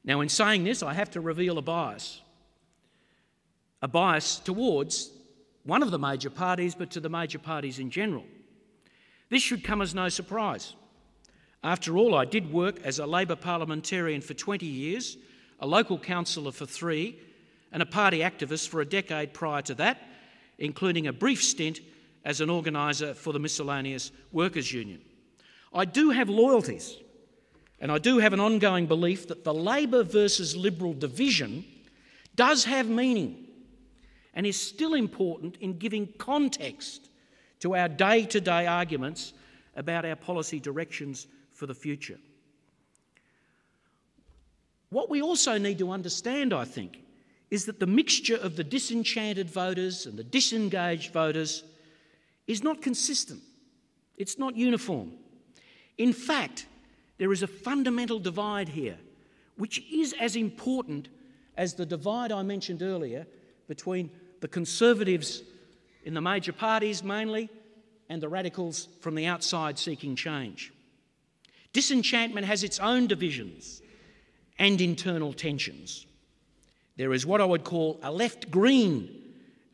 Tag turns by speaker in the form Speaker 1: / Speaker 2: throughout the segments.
Speaker 1: Now, in saying this, I have to reveal a bias towards one of the major parties, but to the major parties in general. This should come as no surprise. After all, I did work as a Labor parliamentarian for 20 years, a local councillor for 3, and a party activist for a decade prior to that, including a brief stint as an organiser for the Miscellaneous Workers' Union. I do have loyalties, and I do have an ongoing belief that the Labor versus Liberal division does have meaning and is still important in giving context to our day-to-day arguments about our policy directions for the future. What we also need to understand, I think, is that the mixture of the disenchanted voters and the disengaged voters is not consistent. It's not uniform. In fact, there is a fundamental divide here, which is as important as the divide I mentioned earlier between the Conservatives in the major parties mainly and the radicals from the outside seeking change. Disenchantment has its own divisions and internal tensions. There is what I would call a left-green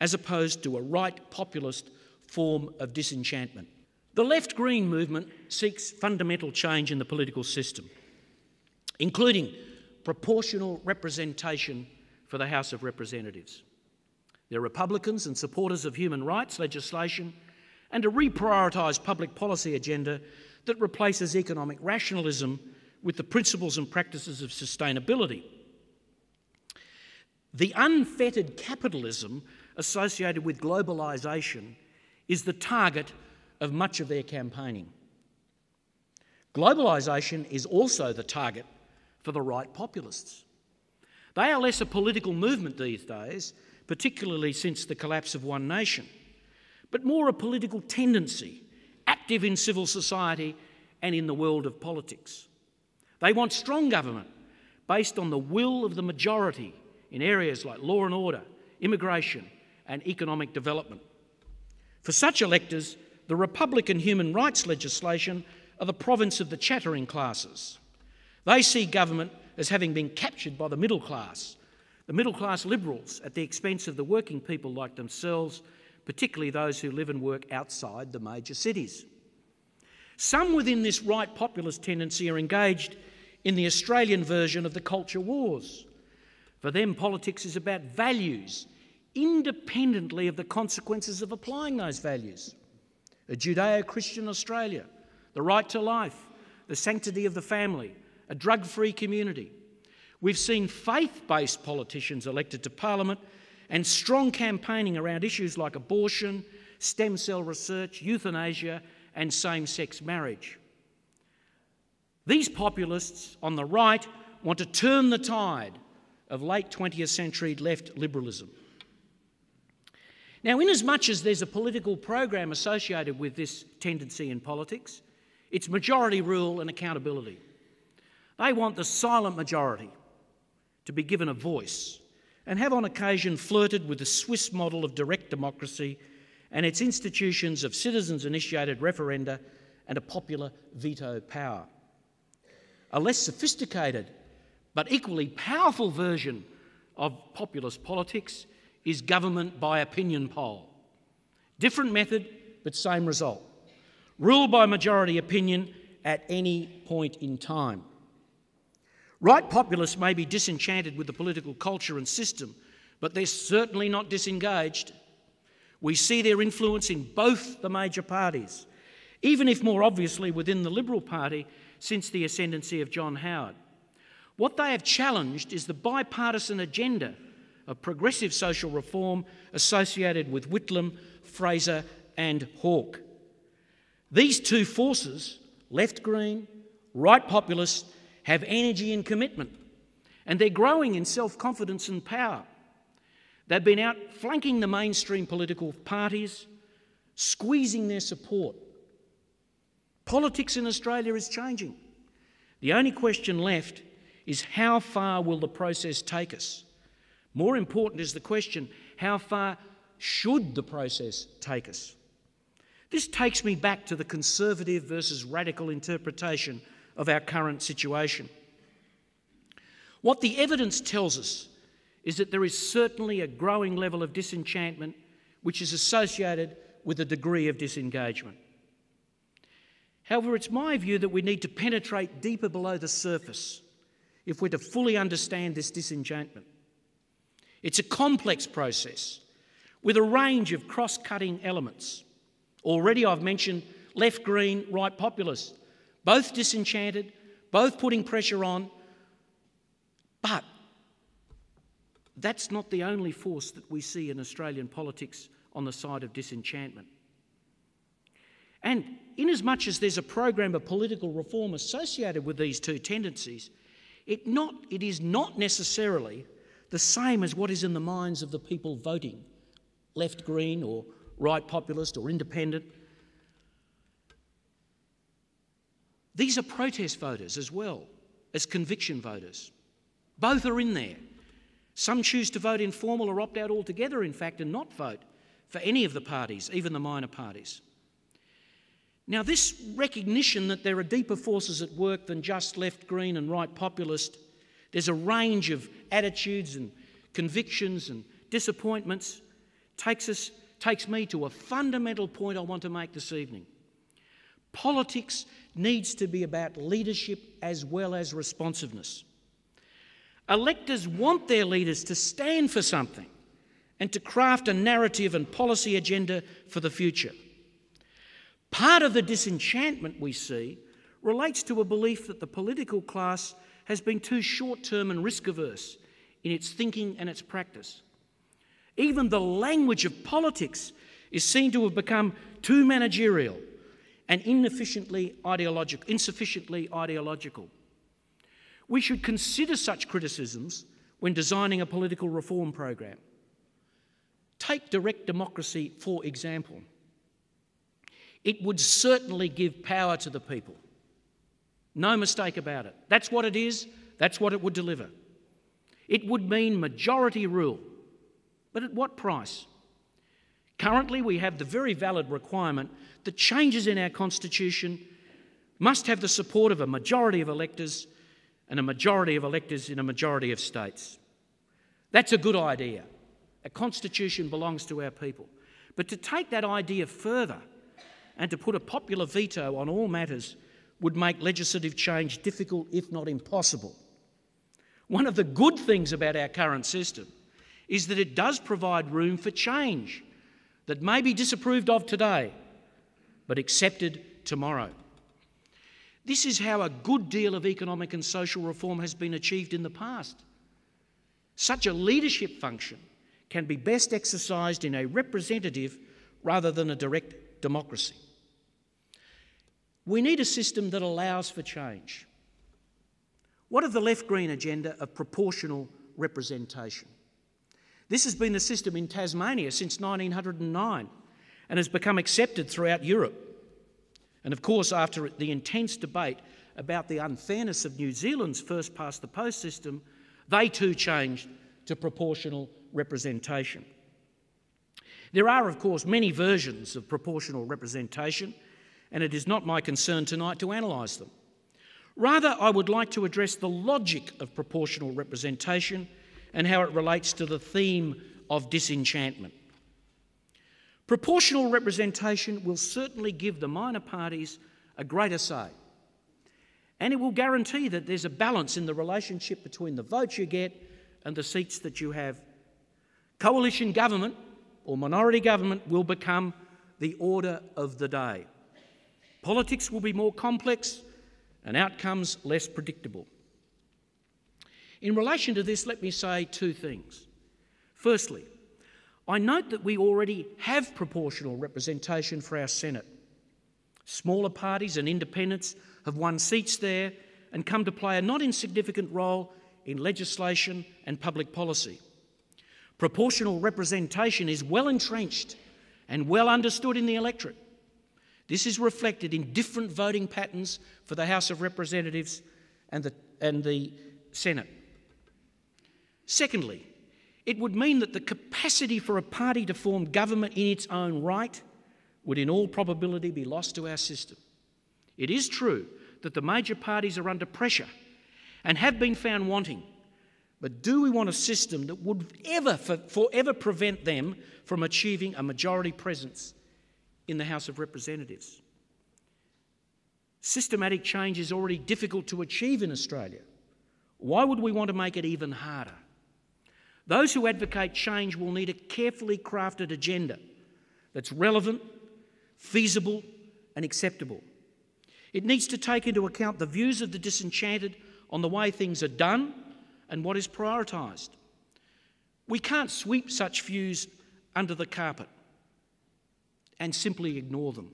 Speaker 1: as opposed to a right-populist form of disenchantment. The left-green movement seeks fundamental change in the political system, including proportional representation for the House of Representatives. They're Republicans and supporters of human rights legislation and a reprioritised public policy agenda that replaces economic rationalism with the principles and practices of sustainability. The unfettered capitalism associated with globalisation is the target of much of their campaigning. Globalisation is also the target for the right populists. They are less a political movement these days, particularly since the collapse of One Nation, but more a political tendency, active in civil society and in the world of politics. They want strong government based on the will of the majority in areas like law and order, immigration and economic development. For such electors, the Republican human rights legislation are the province of the chattering classes. They see government as having been captured by the middle class liberals at the expense of the working people like themselves, particularly those who live and work outside the major cities. Some within this right populist tendency are engaged in the Australian version of the culture wars. For them, politics is about values, independently of the consequences of applying those values. A Judeo-Christian Australia, the right to life, the sanctity of the family, a drug-free community. We've seen faith-based politicians elected to Parliament and strong campaigning around issues like abortion, stem cell research, euthanasia and same-sex marriage. These populists on the right want to turn the tide of late 20th century left liberalism. Now, inasmuch as there's a political program associated with this tendency in politics, it's majority rule and accountability. They want the silent majority to be given a voice and have on occasion flirted with the Swiss model of direct democracy and its institutions of citizens-initiated referenda and a popular veto power. A less sophisticated but equally powerful version of populist politics is government by opinion poll. Different method, but same result. Rule by majority opinion at any point in time. Right populists may be disenchanted with the political culture and system, but they're certainly not disengaged. We see their influence in both the major parties, even if more obviously within the Liberal Party since the ascendancy of John Howard. What they have challenged is the bipartisan agenda of progressive social reform associated with Whitlam, Fraser and Hawke. These two forces, left-green, right populists, have energy and commitment, and they're growing in self-confidence and power. They've been out flanking the mainstream political parties, squeezing their support. Politics in Australia is changing. The only question left is how far will the process take us? More important is the question, how far should the process take us? This takes me back to the conservative versus radical interpretation of our current situation. What the evidence tells us is that there is certainly a growing level of disenchantment which is associated with a degree of disengagement. However, it's my view that we need to penetrate deeper below the surface if we're to fully understand this disenchantment. It's a complex process with a range of cross-cutting elements. Already I've mentioned left green, right populist, both disenchanted, both putting pressure on, but that's not the only force that we see in Australian politics on the side of disenchantment. And inasmuch as there's a program of political reform associated with these two tendencies, it is not necessarily the same as what is in the minds of the people voting, left green or right populist or independent. These are protest voters as well as conviction voters. Both are in there. Some choose to vote informal or opt out altogether, in fact, and not vote for any of the parties, even the minor parties. Now, this recognition that there are deeper forces at work than just left green and right populist, there's a range of attitudes and convictions and disappointments, takes me to a fundamental point I want to make this evening. Politics needs to be about leadership as well as responsiveness. Electors want their leaders to stand for something and to craft a narrative and policy agenda for the future. Part of the disenchantment we see relates to a belief that the political class has been too short-term and risk-averse in its thinking and its practice. Even the language of politics is seen to have become too managerial and insufficiently ideological. We should consider such criticisms when designing a political reform program. Take direct democracy, for example. It would certainly give power to the people. No mistake about it. That's what it is. That's what it would deliver. It would mean majority rule. But at what price? Currently, we have the very valid requirement that changes in our constitution must have the support of a majority of electors and a majority of electors in a majority of states. That's a good idea. A constitution belongs to our people. But to take that idea further and to put a popular veto on all matters would make legislative change difficult, if not impossible. One of the good things about our current system is that it does provide room for change that may be disapproved of today, but accepted tomorrow. This is how a good deal of economic and social reform has been achieved in the past. Such a leadership function can be best exercised in a representative rather than a direct democracy. We need a system that allows for change. What of the left-green agenda of proportional representation? This has been the system in Tasmania since 1909 and has become accepted throughout Europe. And of course, after the intense debate about the unfairness of New Zealand's first-past-the-post system, they too changed to proportional representation. There are, of course, many versions of proportional representation, and it is not my concern tonight to analyse them. Rather, I would like to address the logic of proportional representation and how it relates to the theme of disenchantment. Proportional representation will certainly give the minor parties a greater say, and it will guarantee that there's a balance in the relationship between the votes you get and the seats that you have. Coalition government or minority government will become the order of the day. Politics will be more complex and outcomes less predictable. In relation to this, let me say two things. Firstly, I note that we already have proportional representation for our Senate. Smaller parties and independents have won seats there and come to play a not insignificant role in legislation and public policy. Proportional representation is well entrenched and well understood in the electorate. This is reflected in different voting patterns for the House of Representatives and the Senate. Secondly, it would mean that the capacity for a party to form government in its own right would in all probability be lost to our system. It is true that the major parties are under pressure and have been found wanting But do we want a system that would forever prevent them from achieving a majority presence in the House of Representatives? Systematic change is already difficult to achieve in Australia. Why would we want to make it even harder? Those who advocate change will need a carefully crafted agenda that's relevant, feasible and acceptable. It needs to take into account the views of the disenchanted on the way things are done and what is prioritised. We can't sweep such views under the carpet and simply ignore them.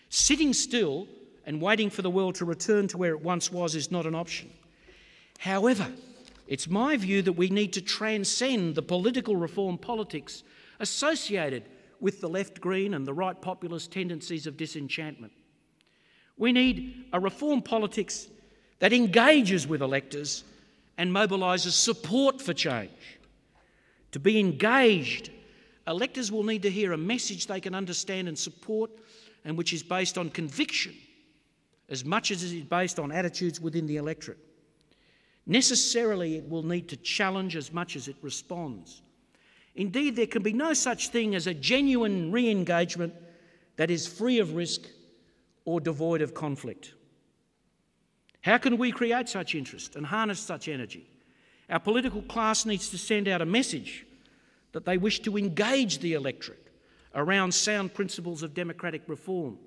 Speaker 1: Sitting still and waiting for the world to return to where it once was is not an option. However, it's my view that we need to transcend the political reform politics associated with the left green and the right populist tendencies of disenchantment. We need a reform politics that engages with electors and mobilises support for change. To be engaged, electors will need to hear a message they can understand and support, and which is based on conviction as much as it is based on attitudes within the electorate. Necessarily, it will need to challenge as much as it responds. Indeed, there can be no such thing as a genuine re-engagement that is free of risk or devoid of conflict. How can we create such interest and harness such energy? Our political class needs to send out a message that they wish to engage the electorate around sound principles of democratic reform.